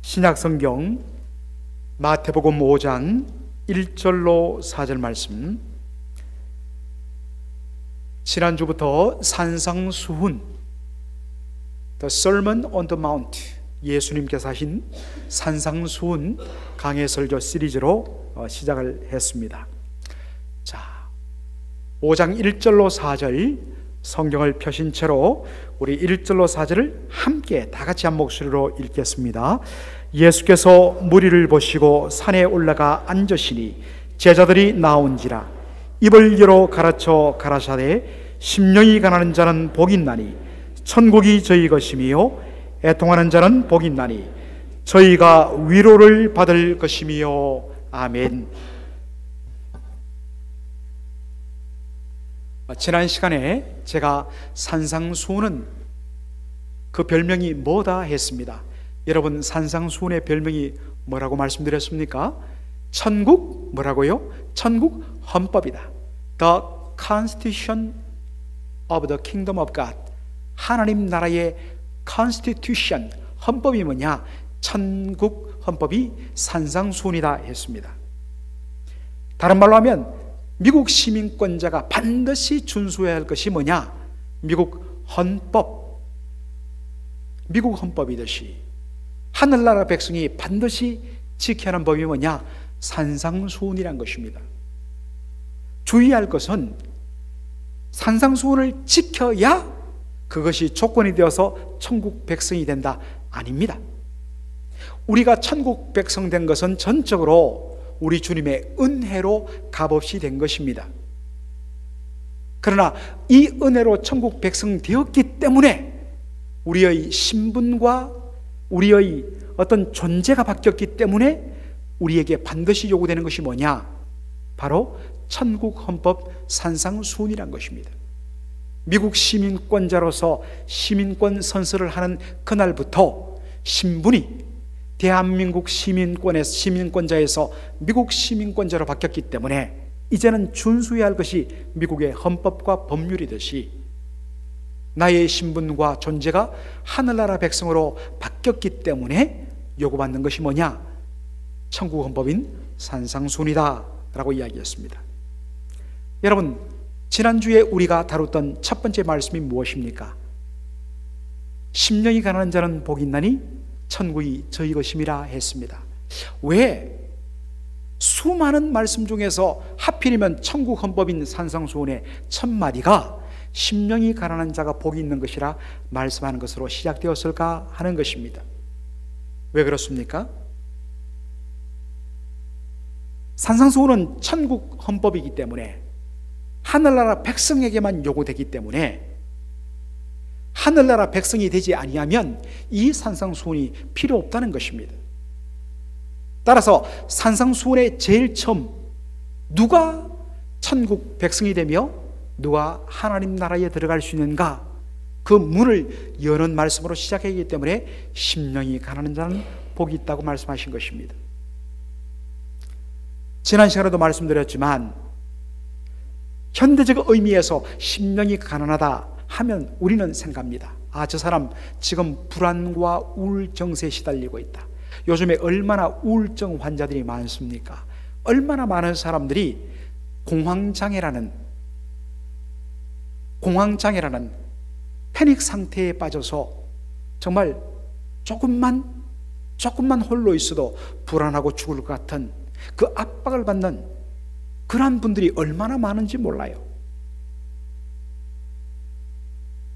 신약성경 마태복음 5장 1절로 4절 말씀, 지난주부터 산상수훈, The Sermon on the Mount, 예수님께서 하신 산상수훈 강해 설교 시리즈로 시작을 했습니다. 자, 5장 1절로 4절 성경을 펴신 채로 우리 1절로 4절을 함께 다 같이 한 목소리로 읽겠습니다. 예수께서 무리를 보시고 산에 올라가 앉으시니 제자들이 나온지라. 입을 열어 가르쳐 가라사대 심령이 가난한 자는 복이 있나니 천국이 저희 것이며 애통하는 자는 복이 있나니 저희가 위로를 받을 것이며. 아멘. 지난 시간에 제가 산상수훈은 그 별명이 뭐다 했습니다. 여러분, 산상수훈의 별명이 뭐라고 말씀드렸습니까? 천국 뭐라고요? 천국 헌법이다. The Constitution of the Kingdom of God. 하나님 나라의 Constitution, 헌법이 뭐냐? 천국 헌법이 산상수훈이다 했습니다. 다른 말로 하면 미국 시민권자가 반드시 준수해야 할 것이 뭐냐? 미국 헌법, 미국 헌법이듯이 하늘나라 백성이 반드시 지켜야 하는 법이 뭐냐? 산상수훈이란 것입니다. 주의할 것은 산상수훈을 지켜야 그것이 조건이 되어서 천국 백성이 된다, 아닙니다. 우리가 천국 백성 된 것은 전적으로 우리 주님의 은혜로 값없이 된 것입니다. 그러나 이 은혜로 천국 백성 되었기 때문에 우리의 신분과 우리의 어떤 존재가 바뀌었기 때문에 우리에게 반드시 요구되는 것이 뭐냐? 바로 천국 헌법 산상수훈이란 것입니다. 미국 시민권자로서 시민권 선서를 하는 그날부터 신분이 대한민국 시민권자에서 미국 시민권자로 바뀌었기 때문에 이제는 준수해야 할 것이 미국의 헌법과 법률이듯이 나의 신분과 존재가 하늘나라 백성으로 바뀌었기 때문에 요구받는 것이 뭐냐? 천국 헌법인 산상수훈이다 라고 이야기했습니다. 여러분, 지난주에 우리가 다뤘던 첫 번째 말씀이 무엇입니까? 심령이 가난한 자는 복이 있나니 천국이 저희 것임이라 했습니다. 왜 수많은 말씀 중에서 하필이면 천국 헌법인 산상수훈의 첫 마디가 심령이 가난한 자가 복이 있는 것이라 말씀하는 것으로 시작되었을까 하는 것입니다. 왜 그렇습니까? 산상수훈은 천국 헌법이기 때문에 하늘나라 백성에게만 요구되기 때문에 하늘나라 백성이 되지 아니하면 이 산상수훈이 필요 없다는 것입니다. 따라서 산상수훈의 제일 처음 누가 천국 백성이 되며 누가 하나님 나라에 들어갈 수 있는가, 그 문을 여는 말씀으로 시작하기 때문에 심령이 가난한 자는 복이 있다고 말씀하신 것입니다. 지난 시간에도 말씀드렸지만 현대적 의미에서 심령이 가난하다 하면 우리는 생각합니다. 아, 저 사람 지금 불안과 우울증세에 시달리고 있다. 요즘에 얼마나 우울증 환자들이 많습니까? 얼마나 많은 사람들이 공황장애라는 패닉 상태에 빠져서 정말 조금만 홀로 있어도 불안하고 죽을 것 같은 그 압박을 받는 그러한 분들이 얼마나 많은지 몰라요.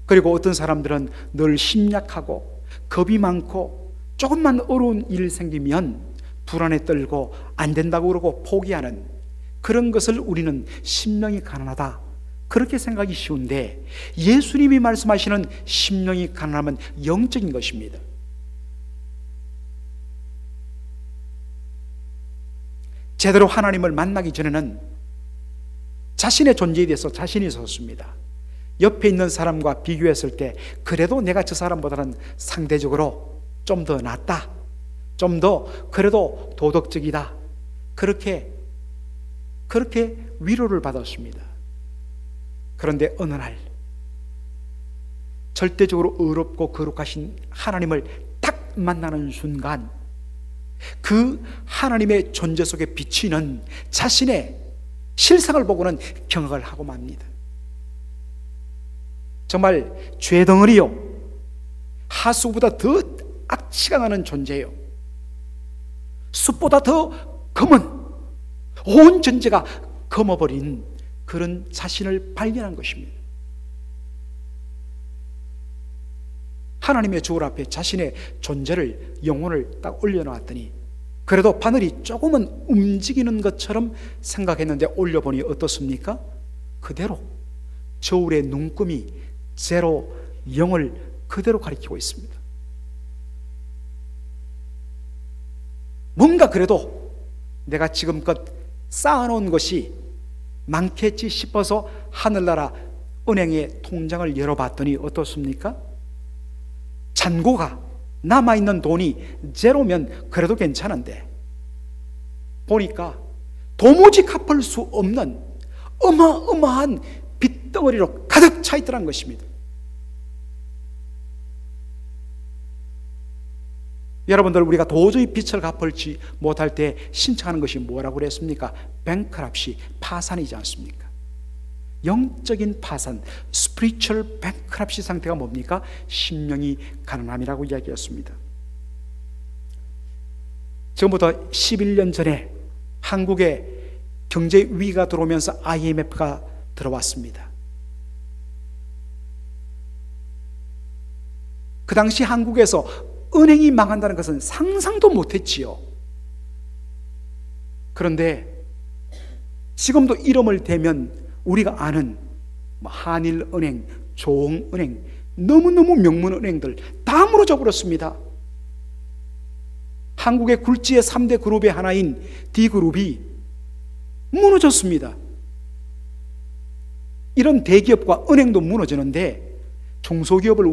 그리고 어떤 사람들은 늘 심약하고 겁이 많고 조금만 어려운 일 생기면 불안에 떨고 안 된다고 그러고 포기하는 그런 것을 우리는 심령이 가난하다 그렇게 생각이 쉬운데, 예수님이 말씀하시는 심령이 가난하면 영적인 것입니다. 제대로 하나님을 만나기 전에는 자신의 존재에 대해서 자신이 섰습니다. 옆에 있는 사람과 비교했을 때 그래도 내가 저 사람보다는 상대적으로 좀 더 낫다, 좀 더 그래도 도덕적이다, 그렇게 위로를 받았습니다. 그런데 어느 날 절대적으로 의롭고 거룩하신 하나님을 딱 만나는 순간 그 하나님의 존재 속에 비치는 자신의 실상을 보고는 경악을 하고 맙니다. 정말 죄덩어리요, 하수보다 더 악취가 나는 존재요, 숲보다 더 검은, 온 전체가 검어버린 그런 자신을 발견한 것입니다. 하나님의 주얼 앞에 자신의 존재를, 영혼을 딱 올려놓았더니 그래도 바늘이 조금은 움직이는 것처럼 생각했는데 올려보니 어떻습니까? 그대로 저울의 눈금이 0, 0을 그대로 가리키고 있습니다. 뭔가 그래도 내가 지금껏 쌓아놓은 것이 많겠지 싶어서 하늘나라 은행의 통장을 열어봤더니 어떻습니까? 잔고가 남아있는 돈이 0면 그래도 괜찮은데 보니까 도무지 갚을 수 없는 어마어마한 빚덩어리로 가득 차 있더란 것입니다. 여러분들, 우리가 도저히 빚을 갚을지 못할 때 신청하는 것이 뭐라고 그랬습니까? 뱅크럽시, 파산이지 않습니까? 영적인 파산, 스피리추얼 뱅크럽시 상태가 뭡니까? 심령이 가난함이라고 이야기했습니다. 지금부터 11년 전에 한국에 경제 위기가 들어오면서 IMF가 들어왔습니다. 그 당시 한국에서 은행이 망한다는 것은 상상도 못했지요. 그런데 지금도 이름을 대면 우리가 아는 한일은행, 조흥은행, 너무너무 명문은행들 다 무너져 버렸습니다. 한국의 굴지의 3대 그룹의 하나인 D그룹이 무너졌습니다. 이런 대기업과 은행도 무너지는데 중소기업을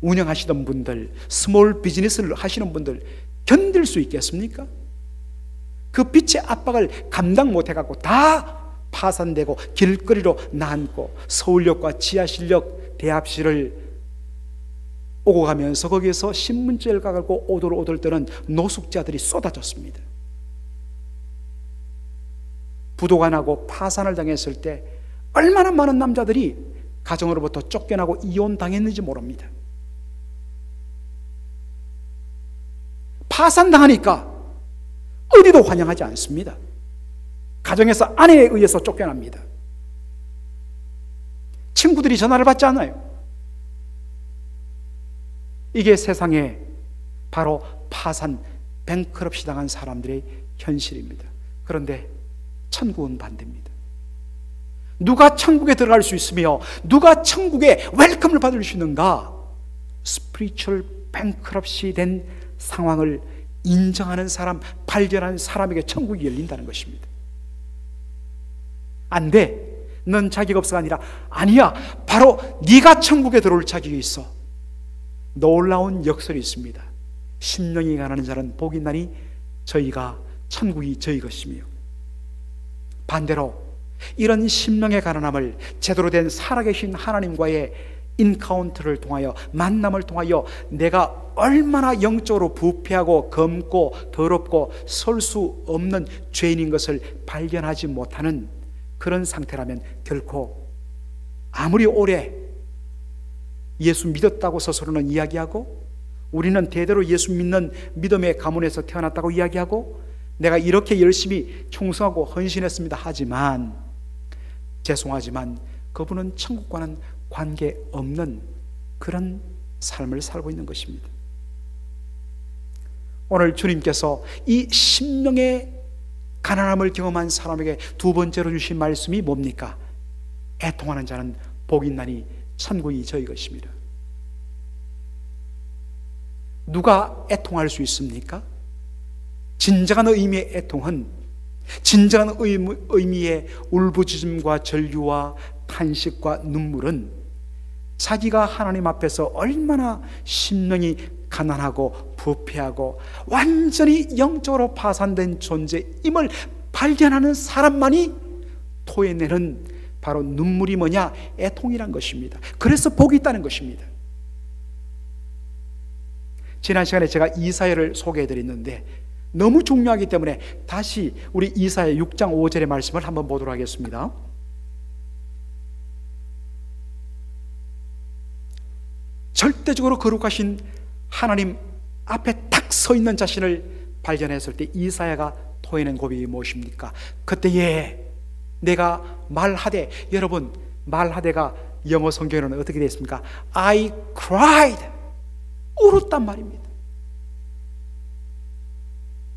운영하시던 분들, 스몰 비즈니스를 하시는 분들 견딜 수 있겠습니까? 그 빚의 압박을 감당 못해갖고 다 파산되고 길거리로 나앉고 서울역과 지하실역 대합실을 오고 가면서 거기에서 신문지를 가지고 오돌오돌 떠는 노숙자들이 쏟아졌습니다. 부도가 나고 파산을 당했을 때 얼마나 많은 남자들이 가정으로부터 쫓겨나고 이혼당했는지 모릅니다. 파산당하니까 어디도 환영하지 않습니다. 가정에서 아내에 의해서 쫓겨납니다. 친구들이 전화를 받지 않아요. 이게 세상에 바로 파산, 뱅크럽시 당한 사람들의 현실입니다. 그런데 천국은 반대입니다. 누가 천국에 들어갈 수 있으며 누가 천국에 웰컴을 받을 수 있는가? 스피리추얼 뱅크럽시 된 상황을 인정하는 사람, 발견하는 사람에게 천국이 열린다는 것입니다. 안 돼, 넌 자격 없어가 아니라 아니야, 바로 네가 천국에 들어올 자격이 있어. 놀라운 역설이 있습니다. 심령이 가난한 자는 복이 있나니 저희가 천국이 저희 것이며, 반대로 이런 심령의 가난함을 제대로 된 살아계신 하나님과의 인카운트를 통하여, 만남을 통하여 내가 얼마나 영적으로 부패하고 검고 더럽고 설 수 없는 죄인인 것을 발견하지 못하는 그런 상태라면 결코 아무리 오래 예수 믿었다고 스스로는 이야기하고, 우리는 대대로 예수 믿는 믿음의 가문에서 태어났다고 이야기하고, 내가 이렇게 열심히 충성하고 헌신했습니다 하지만, 죄송하지만 그분은 천국과는 관계없는 그런 삶을 살고 있는 것입니다. 오늘 주님께서 이 심령의 가난함을 경험한 사람에게 두 번째로 주신 말씀이 뭡니까? 애통하는 자는 복이 있나니 천국이 저희 것입니다. 누가 애통할 수 있습니까? 진정한 의미의 애통은, 진정한 의미의 울부짖음과 절규와 탄식과 눈물은 자기가 하나님 앞에서 얼마나 심령이 가난하고 부패하고 완전히 영적으로 파산된 존재임을 발견하는 사람만이 토해내는 바로 눈물이 뭐냐? 애통이란 것입니다. 그래서 복이 있다는 것입니다. 지난 시간에 제가 이사야를 소개해 드렸는데 너무 중요하기 때문에 다시 우리 이사야 6장 5절의 말씀을 한번 보도록 하겠습니다. 절대적으로 거룩하신 하나님 앞에 딱 서 있는 자신을 발견했을 때 이사야가 토해낸 고백이 무엇입니까? 그때에 내가 말하되, 여러분 말하되가 영어 성경에는 어떻게 되어 있습니까? I cried, 울었단 말입니다.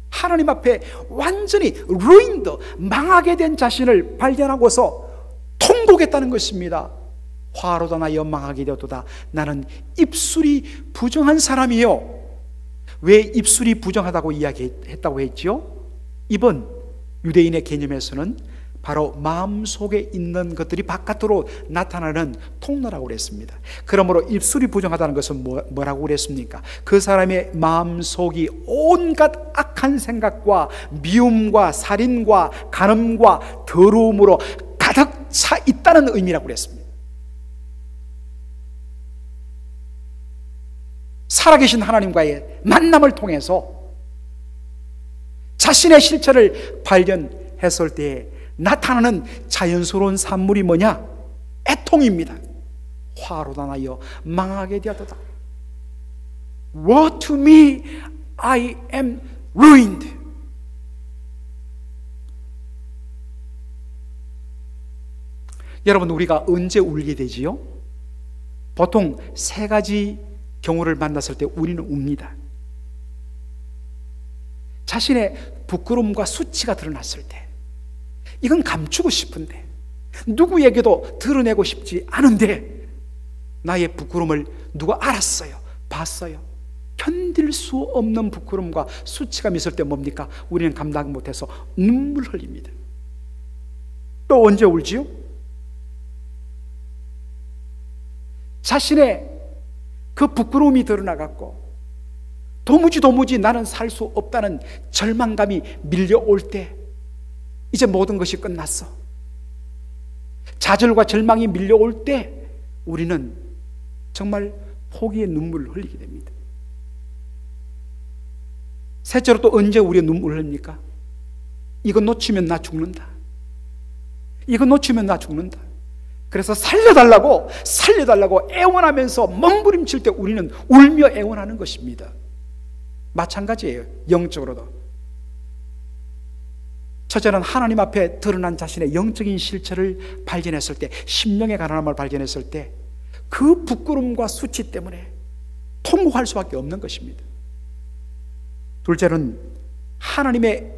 하나님 앞에 완전히 ruined, 망하게 된 자신을 발견하고서 통곡했다는 것입니다. 화로다 나여 망하게 되었도다. 나는 입술이 부정한 사람이요. 왜 입술이 부정하다고 이야기했다고 했죠? 입은 유대인의 개념에서는 바로 마음속에 있는 것들이 바깥으로 나타나는 통로라고 그랬습니다. 그러므로 입술이 부정하다는 것은 뭐라고 그랬습니까? 그 사람의 마음속이 온갖 악한 생각과 미움과 살인과 간음과 더러움으로 가득 차 있다는 의미라고 그랬습니다. 살아계신 하나님과의 만남을 통해서 자신의 실체를 발견했을 때 나타나는 자연스러운 산물이 뭐냐? 애통입니다. 화로다 나여 망하게 되었다. Woe to me, I am ruined. 여러분, 우리가 언제 울게 되지요? 보통 세 가지 경우를 만났을 때 우리는 웁니다. 자신의 부끄러움과 수치가 드러났을 때, 이건 감추고 싶은데, 누구에게도 드러내고 싶지 않은데 나의 부끄러움을 누가 알았어요, 봤어요. 견딜 수 없는 부끄러움과 수치감이 있을 때 뭡니까? 우리는 감당 못해서 눈물 흘립니다. 또 언제 울지요? 자신의 그 부끄러움이 드러나갖고 도무지 나는 살 수 없다는 절망감이 밀려올 때, 이제 모든 것이 끝났어. 좌절과 절망이 밀려올 때 우리는 정말 포기의 눈물을 흘리게 됩니다. 셋째로 또 언제 우리의 눈물을 흘립니까? 이거 놓치면 나 죽는다. 이거 놓치면 나 죽는다. 그래서 살려달라고 애원하면서 몸부림칠 때 우리는 울며 애원하는 것입니다. 마찬가지예요. 영적으로도. 첫째는 하나님 앞에 드러난 자신의 영적인 실체를 발견했을 때, 심령의 가난함을 발견했을 때 그 부끄러움과 수치 때문에 통곡할 수밖에 없는 것입니다. 둘째는 하나님의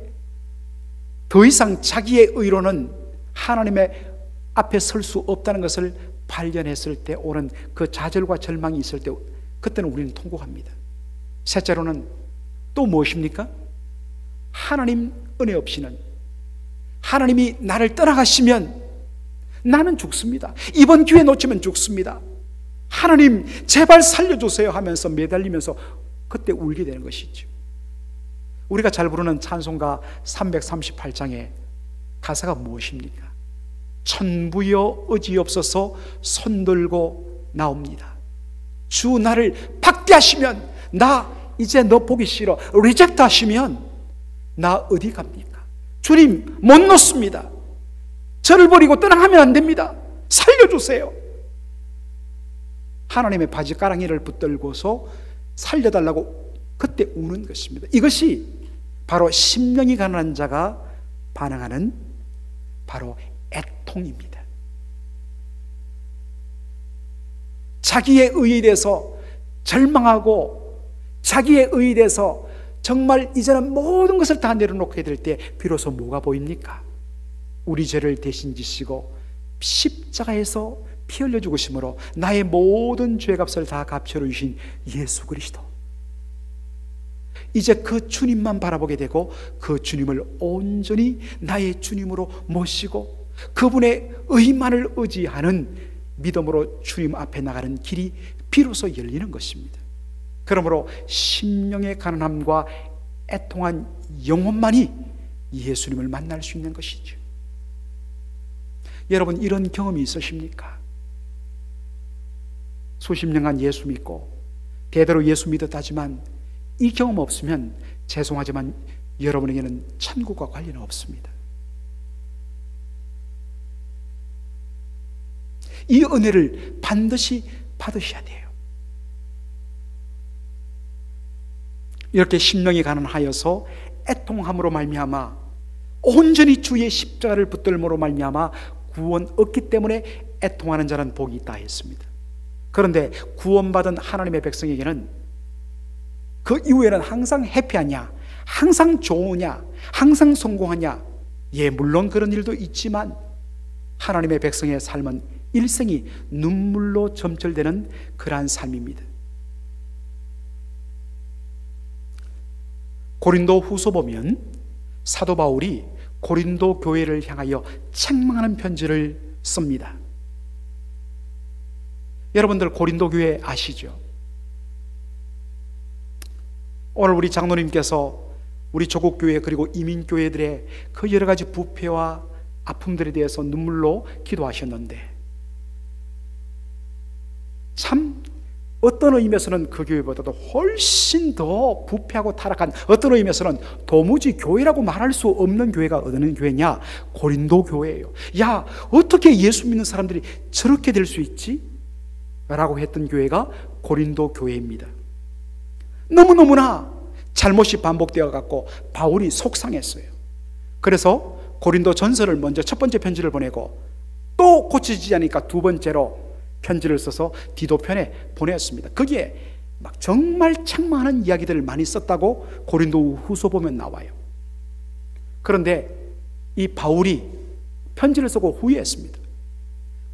더 이상 자기의 의로는 하나님의 앞에 설 수 없다는 것을 발견했을 때 오는 그 좌절과 절망이 있을 때, 그때는 우리는 통곡합니다. 셋째로는 또 무엇입니까? 하나님 은혜 없이는, 하나님이 나를 떠나가시면 나는 죽습니다. 이번 기회 놓치면 죽습니다. 하나님 제발 살려주세요 하면서 매달리면서 그때 울게 되는 것이죠. 우리가 잘 부르는 찬송가 338장의 가사가 무엇입니까? 천부여 의지없어서 손들고 나옵니다. 주 나를 박대하시면, 나 이제 너 보기 싫어, 리젝트 하시면 나 어디 갑니까? 주님 못 놓습니다. 저를 버리고 떠나가면 안 됩니다. 살려주세요. 하나님의 바지가랑이를 붙들고서 살려달라고 그때 우는 것입니다. 이것이 바로 심령이 가난한 자가 반응하는 바로 애통입니다. 자기의 의에 대해서 절망하고 자기의 의에 대해서 정말 이제는 모든 것을 다 내려놓게 될 때 비로소 뭐가 보입니까? 우리 죄를 대신 지시고 십자가에서 피 흘려 죽으심으로 나의 모든 죄값을 다 갚아주신 주신 예수 그리스도. 이제 그 주님만 바라보게 되고 그 주님을 온전히 나의 주님으로 모시고 그분의 의만을 의지하는 믿음으로 주님 앞에 나가는 길이 비로소 열리는 것입니다. 그러므로 심령의 가난함과 애통한 영혼만이 예수님을 만날 수 있는 것이죠. 여러분, 이런 경험이 있으십니까? 수십 년간 예수 믿고 대대로 예수 믿었다지만 이 경험 없으면 죄송하지만 여러분에게는 천국과 관련은 없습니다. 이 은혜를 반드시 받으셔야 돼요. 이렇게 심령이 가난하여서 애통함으로 말미암아 온전히 주의 십자가를 붙들므로 말미암아 구원 얻기 때문에 애통하는 자는 복이 있다 했습니다. 그런데 구원받은 하나님의 백성에게는 그 이후에는 항상 해피하냐, 항상 좋으냐, 항상 성공하냐? 예, 물론 그런 일도 있지만 하나님의 백성의 삶은 일생이 눈물로 점철되는 그러한 삶입니다. 고린도 후서 보면 사도 바울이 고린도 교회를 향하여 책망하는 편지를 씁니다. 여러분들 고린도 교회 아시죠? 오늘 우리 장로님께서 우리 조국 교회 그리고 이민 교회들의 그 여러 가지 부패와 아픔들에 대해서 눈물로 기도하셨는데 참 어떤 의미에서는 그 교회보다도 훨씬 더 부패하고 타락한, 어떤 의미에서는 도무지 교회라고 말할 수 없는 교회가 어느 교회냐? 고린도 교회예요. 야, 어떻게 예수 믿는 사람들이 저렇게 될 수 있지? 라고 했던 교회가 고린도 교회입니다. 너무너무나 잘못이 반복되어 갖고 바울이 속상했어요. 그래서 고린도 전서를 먼저 첫 번째 편지를 보내고 또 고쳐지지 않으니까 두 번째로 편지를 써서 디도편에 보냈습니다. 거기에 막 정말 책망하는 이야기들을 많이 썼다고 고린도 후서 보면 나와요. 그런데 이 바울이 편지를 쓰고 후회했습니다.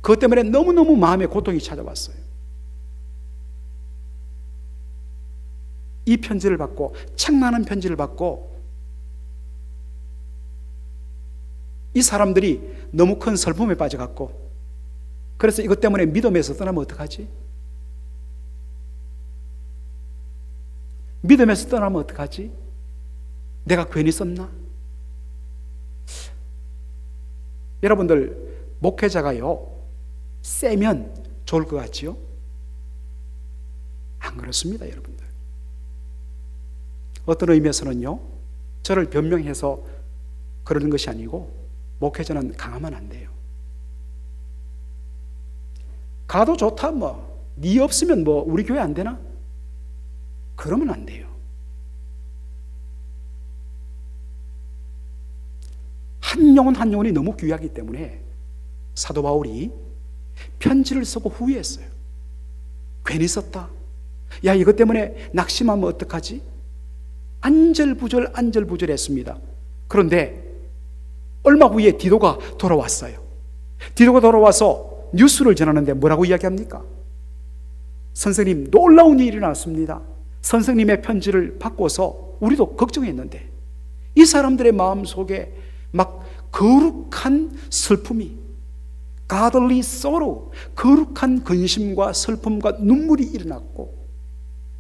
그것 때문에 너무너무 마음에 고통이 찾아왔어요. 이 편지를 받고, 책망하는 편지를 받고, 이 사람들이 너무 큰 슬픔에 빠져갖고, 그래서 이것 때문에 믿음에서 떠나면 어떡하지? 믿음에서 떠나면 어떡하지? 내가 괜히 썼나? 여러분들, 목회자가요, 세면 좋을 것 같지요? 안 그렇습니다, 여러분들. 어떤 의미에서는요, 저를 변명해서 그러는 것이 아니고, 목회자는 강하면 안 돼요. 가도 좋다, 네 없으면 우리 교회 안 되나? 그러면 안 돼요. 한 영혼 한 영혼이 너무 귀하기 때문에 사도 바울이 편지를 쓰고 후회했어요. 괜히 썼다. 야, 이것 때문에 낙심하면 어떡하지? 안절부절 했습니다. 그런데 얼마 후에 디도가 돌아왔어요. 디도가 돌아와서 뉴스를 전하는데 뭐라고 이야기합니까? 선생님, 놀라운 일이 일어났습니다. 선생님의 편지를 받고서 우리도 걱정했는데 이 사람들의 마음속에 막 거룩한 슬픔이, godly sorrow, 거룩한 근심과 슬픔과 눈물이 일어났고,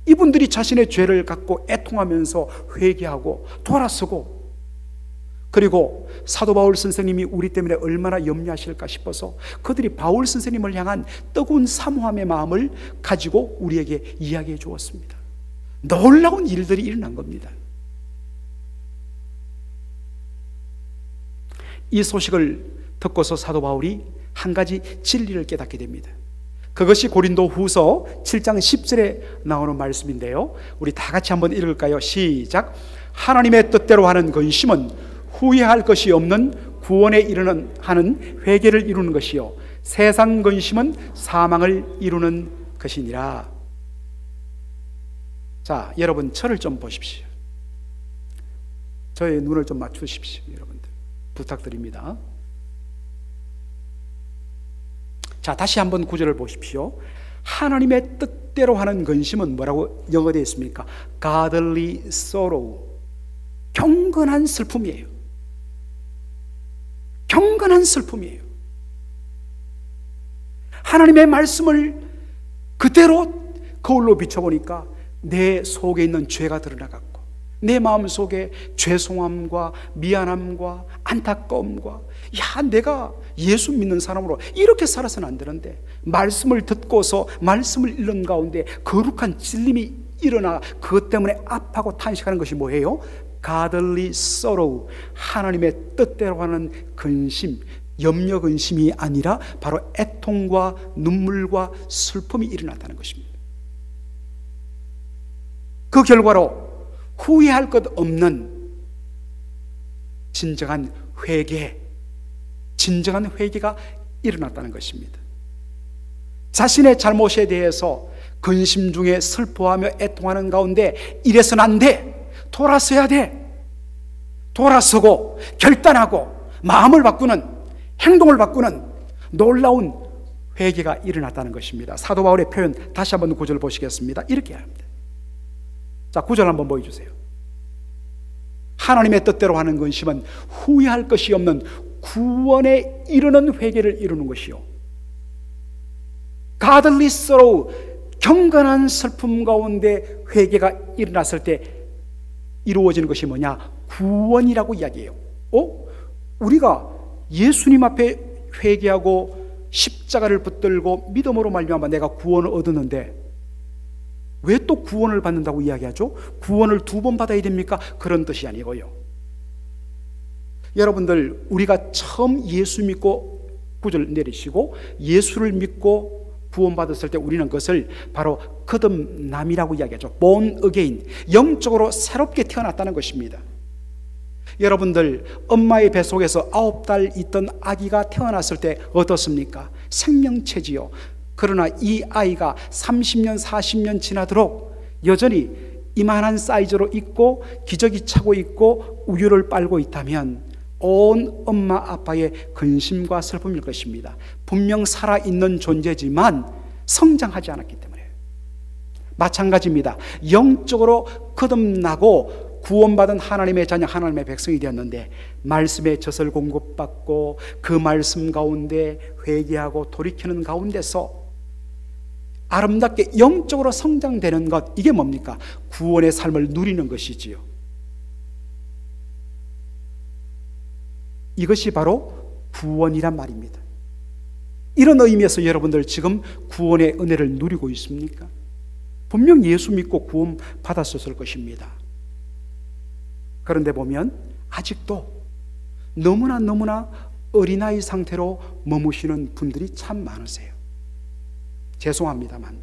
이분들이 자신의 죄를 갖고 애통하면서 회개하고 돌아서고, 그리고 사도 바울 선생님이 우리 때문에 얼마나 염려하실까 싶어서 그들이 바울 선생님을 향한 뜨거운 사모함의 마음을 가지고 우리에게 이야기해 주었습니다. 놀라운 일들이 일어난 겁니다. 이 소식을 듣고서 사도 바울이 한 가지 진리를 깨닫게 됩니다. 그것이 고린도 후서 7장 10절에 나오는 말씀인데요, 우리 다 같이 한번 읽을까요? 시작. 하나님의 뜻대로 하는 근심은 후회할 것이 없는 구원에 이르는 하는 회개를 이루는 것이요, 세상 근심은 사망을 이루는 것이니라. 자, 여러분 저를 좀 보십시오. 저의 눈을 좀 맞추십시오. 여러분들 부탁드립니다. 자, 다시 한번 구절을 보십시오. 하나님의 뜻대로 하는 근심은 뭐라고 영어되어 있습니까? godly sorrow, 경건한 슬픔이에요. 경건한 슬픔이에요. 하나님의 말씀을 그대로 거울로 비춰보니까 내 속에 있는 죄가 드러나갔고, 내 마음속에 죄송함과 미안함과 안타까움과, 야, 내가 예수 믿는 사람으로 이렇게 살아서는 안 되는데, 말씀을 듣고서 말씀을 읽는 가운데 거룩한 진림이 일어나 그것 때문에 아파하고 탄식하는 것이 뭐예요? godly sorrow, 하나님의 뜻대로 하는 근심, 염려 근심이 아니라 바로 애통과 눈물과 슬픔이 일어났다는 것입니다. 그 결과로 후회할 것 없는 진정한 회개가 일어났다는 것입니다. 자신의 잘못에 대해서 근심 중에 슬퍼하며 애통하는 가운데 이래서는 안 돼, 돌아서야 돼, 돌아서고 결단하고 마음을 바꾸는, 행동을 바꾸는 놀라운 회개가 일어났다는 것입니다. 사도 바울의 표현 다시 한번 9절 보시겠습니다. 이렇게 합니다. 자, 9절 한번 보여주세요. 하나님의 뜻대로 하는 근심은 후회할 것이 없는 구원에 이르는 회개를 이루는 것이요, godly sorrow, 경건한 슬픔 가운데 회개가 일어났을 때 이루어지는 것이 뭐냐? 구원이라고 이야기해요. 우리가 예수님 앞에 회개하고 십자가를 붙들고 믿음으로 말미암아 내가 구원을 얻었는데 왜 또 구원을 받는다고 이야기하죠? 구원을 2번 받아야 됩니까? 그런 뜻이 아니고요. 여러분들, 우리가 처음 예수 믿고 구절 내리시고 예수를 믿고 구원받았을 때 우리는 그것을 바로 거듭남이라고 이야기하죠. born again, 영적으로 새롭게 태어났다는 것입니다. 여러분들, 엄마의 뱃속에서 9달 있던 아기가 태어났을 때 어떻습니까? 생명체지요. 그러나 이 아이가 30년, 40년 지나도록 여전히 이만한 사이즈로 있고 기저귀 차고 있고 우유를 빨고 있다면 온 엄마 아빠의 근심과 슬픔일 것입니다. 분명 살아있는 존재지만 성장하지 않았기 때문에. 마찬가지입니다. 영적으로 거듭나고 구원받은 하나님의 자녀, 하나님의 백성이 되었는데 말씀의 젖을 공급받고 그 말씀 가운데 회개하고 돌이키는 가운데서 아름답게 영적으로 성장되는 것, 이게 뭡니까? 구원의 삶을 누리는 것이지요. 이것이 바로 구원이란 말입니다. 이런 의미에서 여러분들 지금 구원의 은혜를 누리고 있습니까? 분명 예수 믿고 구원 받았었을 것입니다. 그런데 보면 아직도 너무나 어린아이 상태로 머무시는 분들이 참 많으세요. 죄송합니다만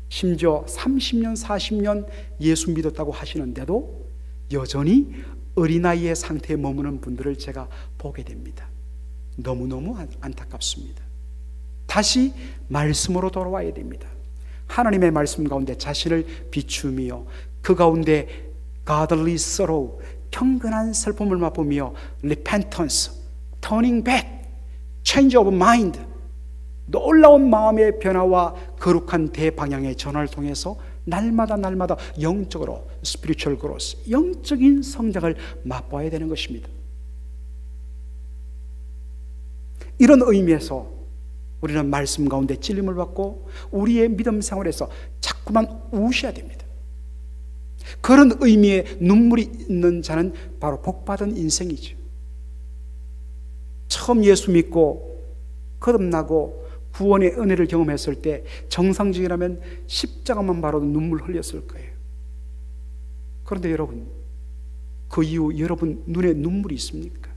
심지어 30년, 40년 예수 믿었다고 하시는데도 여전히 어린아이의 상태에 머무는 분들을 제가 보게 됩니다. 너무너무 안타깝습니다. 다시 말씀으로 돌아와야 됩니다. 하나님의 말씀 가운데 자신을 비추며 그 가운데 godly sorrow, 경건한 슬픔을 맛보며 repentance, turning back, change of mind, 놀라운 마음의 변화와 거룩한 대방향의 전환을 통해서 날마다 영적으로 spiritual growth, 영적인 성장을 맛봐야 되는 것입니다. 이런 의미에서 우리는 말씀 가운데 찔림을 받고 우리의 믿음 생활에서 자꾸만 우셔야 됩니다. 그런 의미의 눈물이 있는 자는 바로 복받은 인생이죠. 처음 예수 믿고 거듭나고 구원의 은혜를 경험했을 때 정상적이라면 십자가만 바라도 눈물 흘렸을 거예요. 그런데 여러분, 그 이후 여러분 눈에 눈물이 있습니까?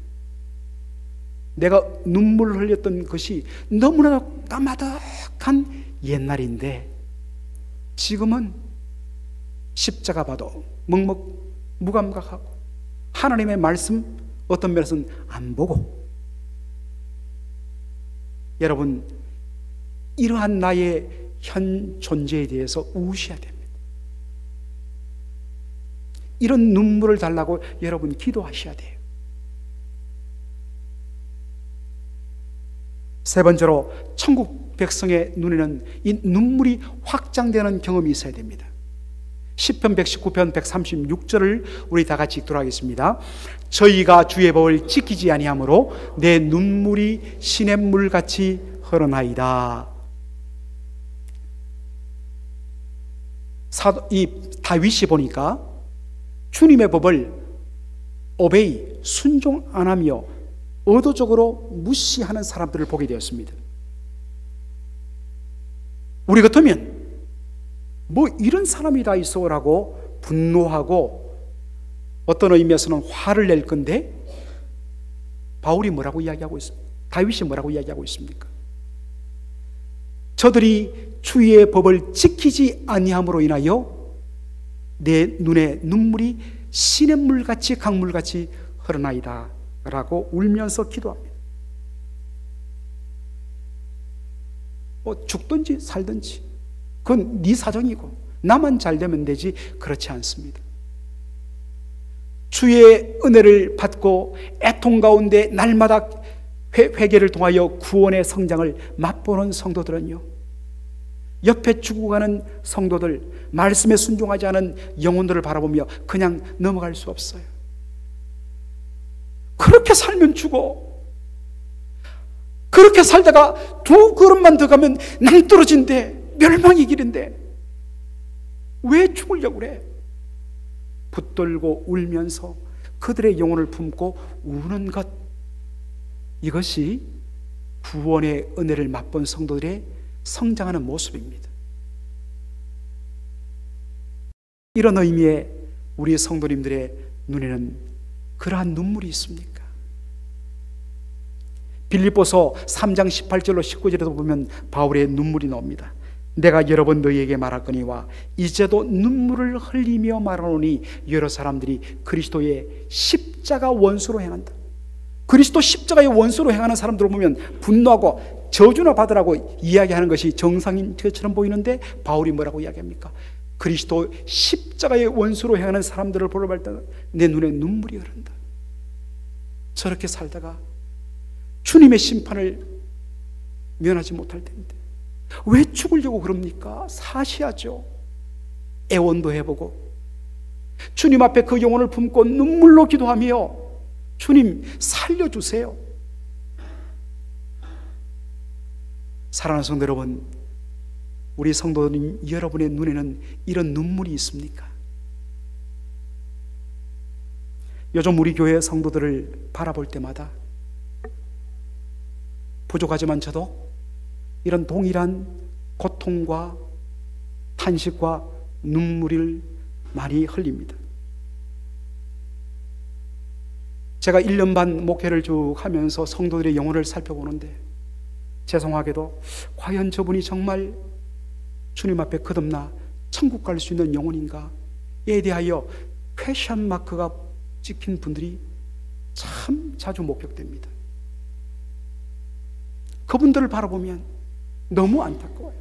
내가 눈물을 흘렸던 것이 너무나도 까마득한 옛날인데 지금은 십자가 봐도 무감각하고 하나님의 말씀 어떤 면에서는 안 보고, 여러분 이러한 나의 현 존재에 대해서 우셔야 됩니다. 이런 눈물을 달라고 여러분 기도하셔야 돼요. 세 번째로 천국 백성의 눈에는 이 눈물이 확장되는 경험이 있어야 됩니다. 시편 119편 136절을 우리 다 같이 읽도록 하겠습니다. 저희가 주의 법을 지키지 아니하므로 내 눈물이 시냇물같이 흐르나이다. 이 다윗이 보니까 주님의 법을 오베이, 순종 안 하며 의도적으로 무시하는 사람들을 보게 되었습니다. 우리 같으면 뭐 이런 사람이 다 있어라고 분노하고 어떤 의미에서는 화를 낼 건데, 바울이 뭐라고 이야기하고 있습니까? 다윗이 뭐라고 이야기하고 있습니까? 저들이 주의 법을 지키지 아니함으로 인하여 내 눈에 눈물이 시냇물같이 강물같이 흐르나이다 라고 울면서 기도합니다. 죽든지 살든지 그건 네 사정이고 나만 잘 되면 되지, 그렇지 않습니다. 주의 은혜를 받고 애통 가운데 날마다 회개를 통하여 구원의 성장을 맛보는 성도들은요, 옆에 죽어가는 성도들, 말씀에 순종하지 않은 영혼들을 바라보며 그냥 넘어갈 수 없어요. 그렇게 살면 죽어. 그렇게 살다가 두 걸음만 더 가면 낭떠러진데, 멸망의 길인데 왜 죽으려고 그래? 붙들고 울면서 그들의 영혼을 품고 우는 것, 이것이 구원의 은혜를 맛본 성도들의 성장하는 모습입니다. 이런 의미에 우리 성도님들의 눈에는 그러한 눈물이 있습니까? 빌립보서 3장 18절로 19절에도 보면 바울의 눈물이 나옵니다. 내가 여러 번 너희에게 말하거니와 이제도 눈물을 흘리며 말하노니 여러 사람들이 그리스도의 십자가 원수로 행한다. 그리스도 십자가의 원수로 행하는 사람들을 보면 분노하고 저주나 받으라고 이야기하는 것이 정상인 것처럼 보이는데, 바울이 뭐라고 이야기합니까? 그리스도 십자가의 원수로 행하는 사람들을 보러 때 내 눈에 눈물이 흐른다. 저렇게 살다가 주님의 심판을 면하지 못할 텐데 왜 죽으려고 그럽니까? 사시하죠. 애원도 해보고 주님 앞에 그 영혼을 품고 눈물로 기도하며 주님 살려주세요. 사랑하는 성도 여러분, 우리 성도님 여러분의 눈에는 이런 눈물이 있습니까? 요즘 우리 교회 성도들을 바라볼 때마다 부족하지만 저도 이런 동일한 고통과 탄식과 눈물을 많이 흘립니다. 제가 1년 반 목회를 쭉 하면서 성도들의 영혼을 살펴보는데, 죄송하게도 과연 저분이 정말 주님 앞에 거듭나 천국 갈 수 있는 영혼인가에 대하여 퀘션 마크가 찍힌 분들이 참 자주 목격됩니다. 그분들을 바라보면 너무 안타까워요.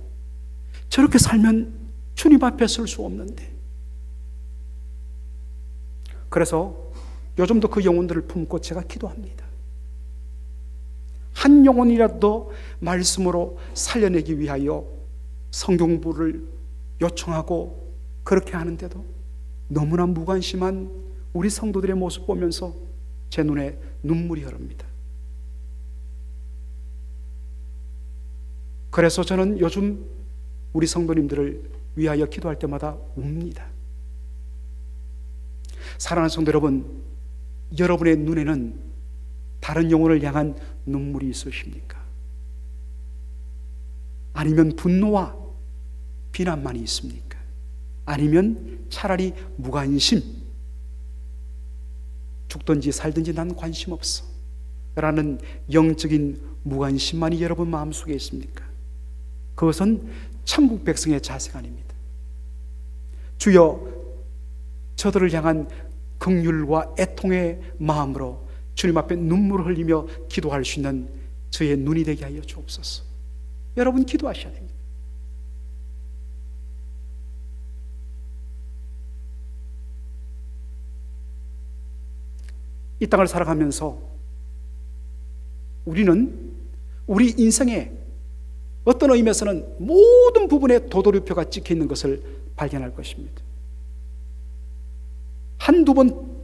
저렇게 살면 주님 앞에 설 수 없는데. 그래서 요즘도 그 영혼들을 품고 제가 기도합니다. 한 영혼이라도 말씀으로 살려내기 위하여 성경부를 요청하고 그렇게 하는데도 너무나 무관심한 우리 성도들의 모습 보면서 제 눈에 눈물이 흐릅니다. 그래서 저는 요즘 우리 성도님들을 위하여 기도할 때마다 웁니다. 사랑하는 성도 여러분, 여러분의 눈에는 다른 영혼을 향한 눈물이 있으십니까? 아니면 분노와 비난만이 있습니까? 아니면 차라리 무관심, 죽든지 살든지 난 관심 없어 라는 영적인 무관심만이 여러분 마음속에 있습니까? 그것은 천국 백성의 자세가 아닙니다. 주여, 저들을 향한 긍휼과 애통의 마음으로 주님 앞에 눈물을 흘리며 기도할 수 있는 저의 눈이 되게 하여 주옵소서. 여러분 기도하셔야 됩니다. 이 땅을 살아가면서 우리는 우리 인생에 어떤 의미에서는 모든 부분에 도돌이표가 찍혀 있는 것을 발견할 것입니다. 한두 번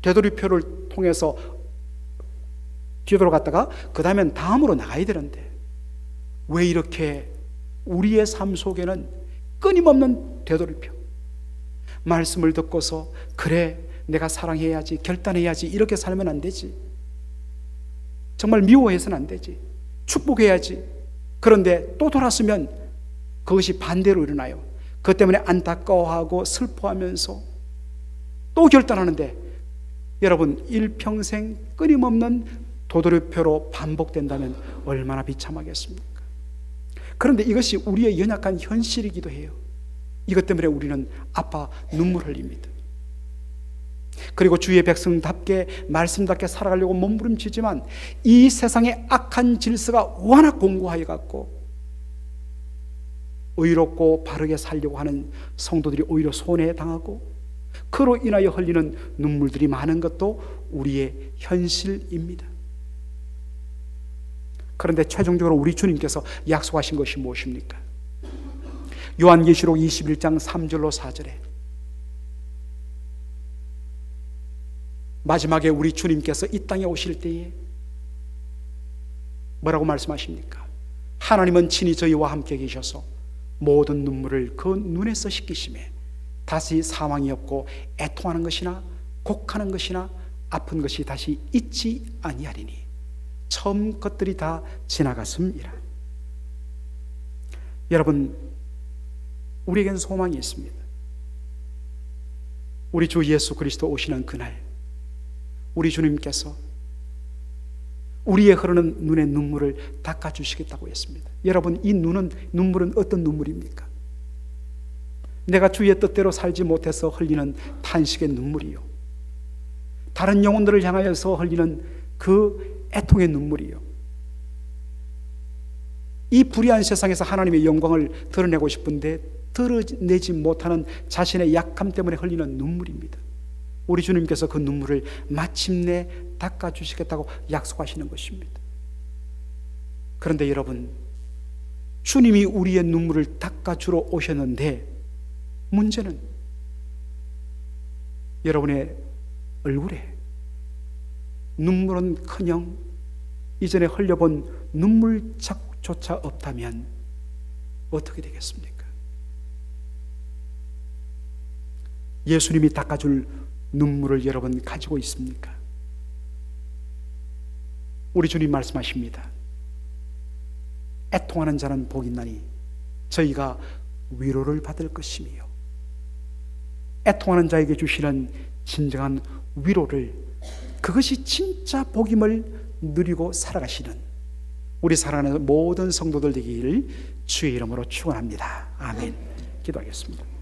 되돌이표를 통해서 뒤로 갔다가 그 다음엔 다음으로 나가야 되는데, 왜 이렇게 우리의 삶 속에는 끊임없는 되돌이표, 말씀을 듣고서 그래 내가 사랑해야지, 결단해야지, 이렇게 살면 안 되지, 정말 미워해서는 안 되지, 축복해야지. 그런데 또 돌았으면 그것이 반대로 일어나요. 그것 때문에 안타까워하고 슬퍼하면서 또 결단하는데, 여러분, 일평생 끊임없는 도돌이표로 반복된다면 얼마나 비참하겠습니까? 그런데 이것이 우리의 연약한 현실이기도 해요. 이것 때문에 우리는 아파 눈물 흘립니다. 그리고 주의 백성답게 말씀답게 살아가려고 몸부림치지만 이 세상의 악한 질서가 워낙 공고하여 갖고 의롭고 바르게 살려고 하는 성도들이 오히려 손해당하고 그로 인하여 흘리는 눈물들이 많은 것도 우리의 현실입니다. 그런데 최종적으로 우리 주님께서 약속하신 것이 무엇입니까? 요한계시록 21장 3절로 4절에 마지막에 우리 주님께서 이 땅에 오실 때에 뭐라고 말씀하십니까? 하나님은 친히 저희와 함께 계셔서 모든 눈물을 그 눈에서 씻기심에 다시 사망이 없고 애통하는 것이나 곡하는 것이나 아픈 것이 다시 있지 아니하리니 처음 것들이 다 지나갔음이라. 여러분, 우리에겐 소망이 있습니다. 우리 주 예수 그리스도 오시는 그날 우리 주님께서 우리의 흐르는 눈의 눈물을 닦아주시겠다고 했습니다. 여러분, 이 눈물은 어떤 눈물입니까? 내가 주의 뜻대로 살지 못해서 흘리는 탄식의 눈물이요, 다른 영혼들을 향하여서 흘리는 그 애통의 눈물이요, 이 불의한 세상에서 하나님의 영광을 드러내고 싶은데 드러내지 못하는 자신의 약함 때문에 흘리는 눈물입니다. 우리 주님께서 그 눈물을 마침내 닦아주시겠다고 약속하시는 것입니다. 그런데 여러분, 주님이 우리의 눈물을 닦아주러 오셨는데 문제는 여러분의 얼굴에 눈물은커녕 이전에 흘려본 눈물짝조차 없다면 어떻게 되겠습니까? 예수님이 닦아줄 눈물을 여러분 가지고 있습니까? 우리 주님 말씀하십니다. 애통하는 자는 복이 있나니 저희가 위로를 받을 것이며, 애통하는 자에게 주시는 진정한 위로를, 그것이 진짜 복임을 누리고 살아가시는 우리 사랑하는 모든 성도들 되기를 주의 이름으로 축원합니다. 아멘. 기도하겠습니다.